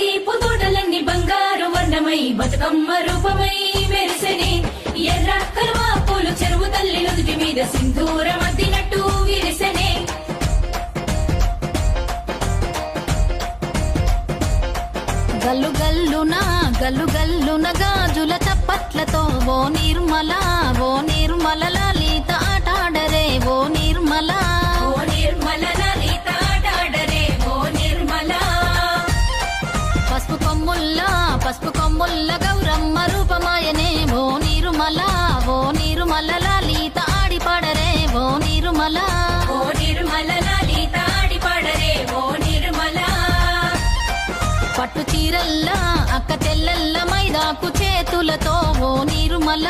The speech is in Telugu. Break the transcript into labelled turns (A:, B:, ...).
A: తీపు తోటలన్నీ బంగారు వర్ణమై బతుకమ్మ రూపమై మెరిసెనే ఎర్ర కలువ పూలు చెరువు తల్లి నుదుటి మీద సింధూరం అద్దినట్టు విరిసెనే
B: గల్లు గల్లున గాజుల చప్పట్లతో ఓ నిర్మల లలిత ఆటాడరే ఓ నిర్మల
A: లలిత ఆటాడరే ఓ నిర్మల
B: పసుపు కొమ్ముల్ల గౌరమ్మ రూపమాయనే ఓ నిర్మల లలిత ఆడిపాడరే ఓ నిర్మల
A: లలిత ఆడిపాడరే ఓ నిర్మల
B: పట్టు చీరల్లా అక్క చెల్లెల్ల మైదాకు చేతులతో ఓ నిర్మల